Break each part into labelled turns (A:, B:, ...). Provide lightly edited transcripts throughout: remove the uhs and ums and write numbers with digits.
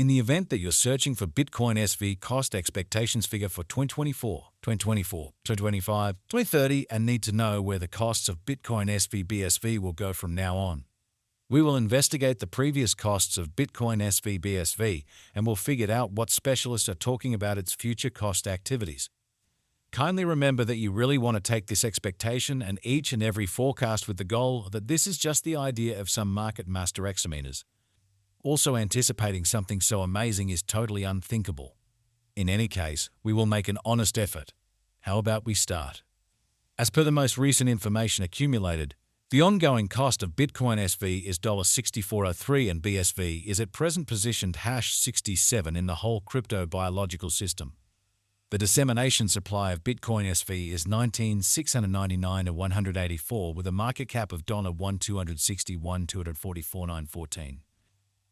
A: In the event that you're searching for Bitcoin SV cost expectations figure for 2024, 2024, 2025, 2030 and need to know where the costs of Bitcoin SV BSV will go from now on, we will investigate the previous costs of Bitcoin SV BSV and will figure out what specialists are talking about its future cost activities. Kindly remember that you really want to take this expectation and each and every forecast with the goal that this is just the idea of some market master examiners. Also, anticipating something so amazing is totally unthinkable. In any case, we will make an honest effort. How about we start? As per the most recent information accumulated, the ongoing cost of Bitcoin SV is $64.03 and BSV is at present positioned #67 in the whole crypto biological system. The dissemination supply of Bitcoin SV is 19,699 to 184 with a market cap of $1,261,244,914.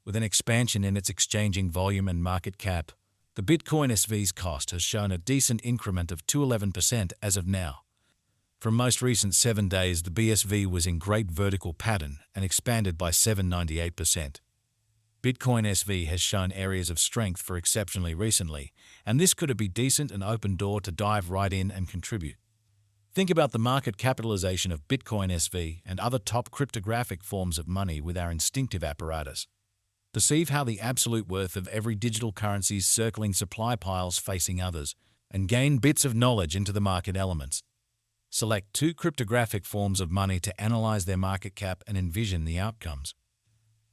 A: With an expansion in its exchanging volume and market cap, the Bitcoin SV's cost has shown a decent increment of 211% as of now. From most recent 7 days, the BSV was in great vertical pattern and expanded by 798%. Bitcoin SV has shown areas of strength for exceptionally recently, and this could be decent and open door to dive right in and contribute. Think about the market capitalization of Bitcoin SV and other top cryptographic forms of money with our instinctive apparatus. Perceive how the absolute worth of every digital currency's circling supply piles facing others, and gain bits of knowledge into the market elements. Select 2 cryptographic forms of money to analyze their market cap and envision the outcomes.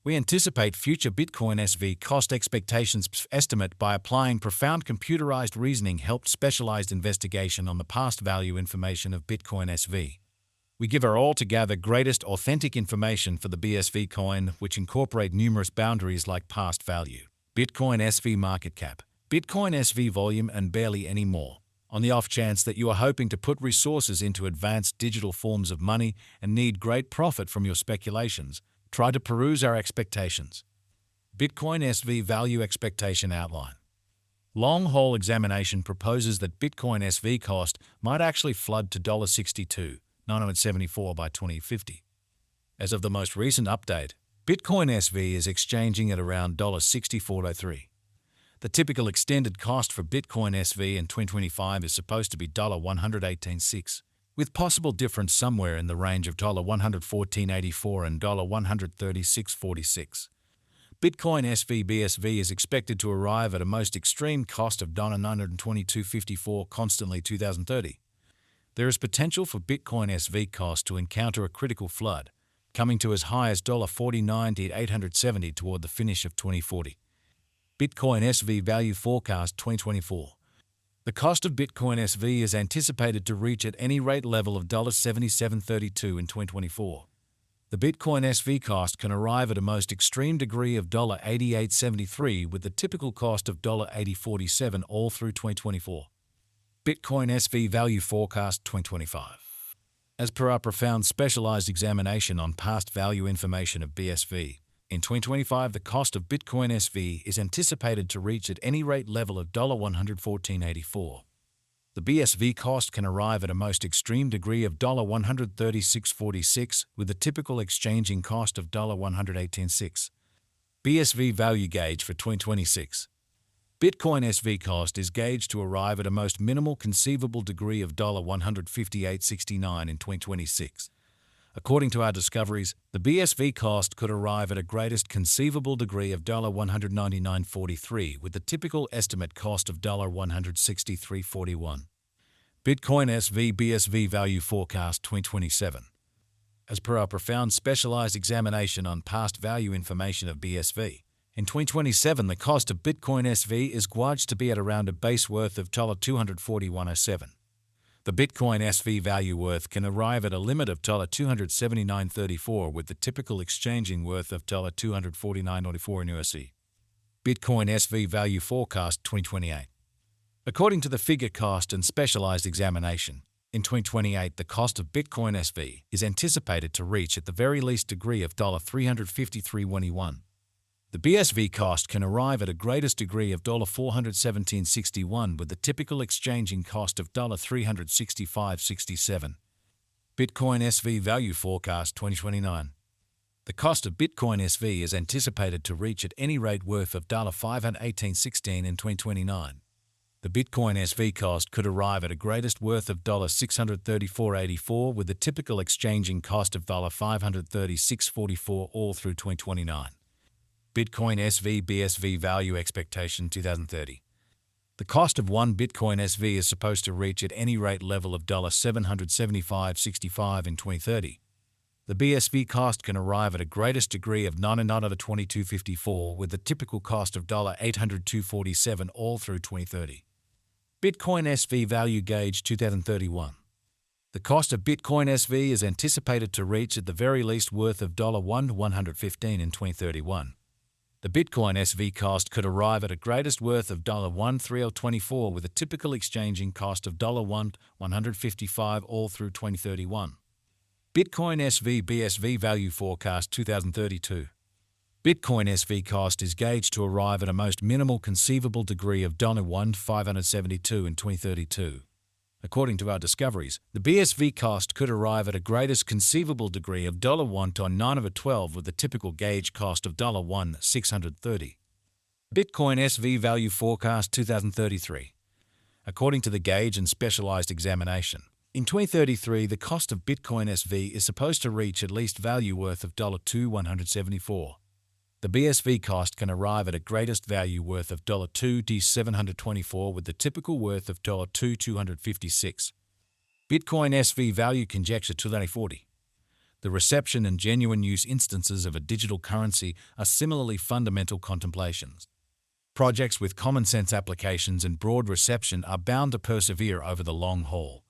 A: We anticipate future Bitcoin SV cost expectations estimate by applying profound computerized reasoning helped specialized investigation on the past value information of Bitcoin SV. We give our altogether greatest authentic information for the BSV coin, which incorporate numerous boundaries like past value, Bitcoin SV market cap, Bitcoin SV volume, and barely any more. On the off chance that you are hoping to put resources into advanced digital forms of money and need great profit from your speculations, try to peruse our expectations. Bitcoin SV value expectation outline. Long haul examination proposes that Bitcoin SV cost might actually flood to $62,974 by 2050. As of the most recent update, Bitcoin SV is exchanging at around $64.03. The typical extended cost for Bitcoin SV in 2025 is supposed to be $118.6, with possible difference somewhere in the range of $114.84 and $136.46. Bitcoin SV BSV is expected to arrive at a most extreme cost of $922.54 constantly 2030. There is potential for Bitcoin SV cost to encounter a critical flood, coming to as high as $49 to $870 toward the finish of 2040. Bitcoin SV value forecast 2024. The cost of Bitcoin SV is anticipated to reach at any rate level of $77.32 in 2024. The Bitcoin SV cost can arrive at a most extreme degree of $88.73 with the typical cost of $80.47 all through 2024. Bitcoin SV value forecast 2025. As per our profound specialized examination on past value information of BSV, in 2025 the cost of Bitcoin SV is anticipated to reach at any rate level of $114.84. The BSV cost can arrive at a most extreme degree of $136.46 with the typical exchanging cost of $118.6. BSV value gauge for 2026. Bitcoin SV cost is gauged to arrive at a most minimal conceivable degree of $158.69 in 2026. According to our discoveries, the BSV cost could arrive at a greatest conceivable degree of $199.43 with the typical estimate cost of $163.41. Bitcoin SV BSV value forecast 2027. As per our profound specialized examination on past value information of BSV, in 2027 the cost of Bitcoin SV is gauged to be at around a base worth of $241.07. The Bitcoin SV value worth can arrive at a limit of $279.34 with the typical exchanging worth of $249.84 in USD. Bitcoin SV value forecast 2028. According to the figure cost and specialized examination, in 2028 the cost of Bitcoin SV is anticipated to reach at the very least degree of $353.21. The BSV cost can arrive at a greatest degree of $417.61 with the typical exchanging cost of $365.67. Bitcoin SV value forecast 2029. The cost of Bitcoin SV is anticipated to reach at any rate worth of $518.16 in 2029. The Bitcoin SV cost could arrive at a greatest worth of $634.84 with the typical exchanging cost of $536.44 all through 2029. Bitcoin SV BSV value expectation 2030. The cost of one Bitcoin SV is supposed to reach at any rate level of $775.65 in 2030. The BSV cost can arrive at a greatest degree of $22.54 with the typical cost of $802.47 all through 2030. Bitcoin SV value gauge 2031. The cost of Bitcoin SV is anticipated to reach at the very least worth of $115 in 2031. The Bitcoin SV cost could arrive at a greatest worth of $130.24 with a typical exchanging cost of $155 all through 2031. Bitcoin SV BSV value forecast 2032. Bitcoin SV cost is gauged to arrive at a most minimal conceivable degree of $1,572 in 2032. According to our discoveries, the BSV cost could arrive at a greatest conceivable degree of $1,912 with a typical gauge cost of $1,630. Bitcoin SV value forecast 2033. According to the gauge and specialized examination, in 2033, the cost of Bitcoin SV is supposed to reach at least value worth of $2,174. The BSV cost can arrive at a greatest value worth of $2,724 with the typical worth of $2,256. Bitcoin SV value conjecture 2040. The reception and genuine use instances of a digital currency are similarly fundamental contemplations. Projects with common sense applications and broad reception are bound to persevere over the long haul.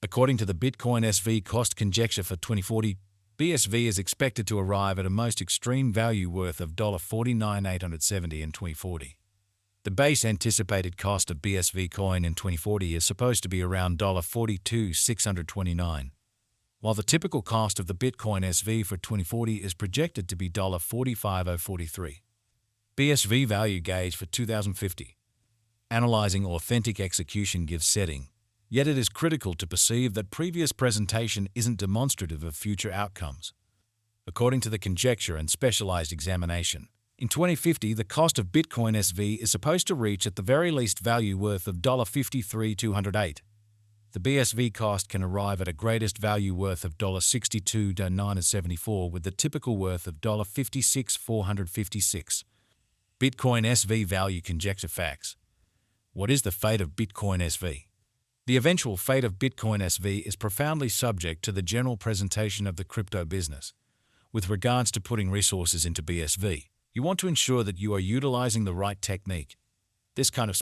A: According to the Bitcoin SV cost conjecture for 2040, BSV is expected to arrive at a most extreme value worth of $49,870 in 2040. The base anticipated cost of BSV coin in 2040 is supposed to be around $42,629, while the typical cost of the Bitcoin SV for 2040 is projected to be $45,043. BSV value gauge for 2050. Analyzing authentic execution gives setting. Yet it is critical to perceive that previous presentation isn't demonstrative of future outcomes. According to the conjecture and specialized examination, in 2050 the cost of Bitcoin SV is supposed to reach at the very least value worth of $53,208. The BSV cost can arrive at a greatest value worth of $62,974 with the typical worth of $56,456. Bitcoin SV value conjecture facts. What is the fate of Bitcoin SV? The eventual fate of Bitcoin SV is profoundly subject to the general presentation of the crypto business. With regards to putting resources into BSV, you want to ensure that you are utilizing the right technique. This kind of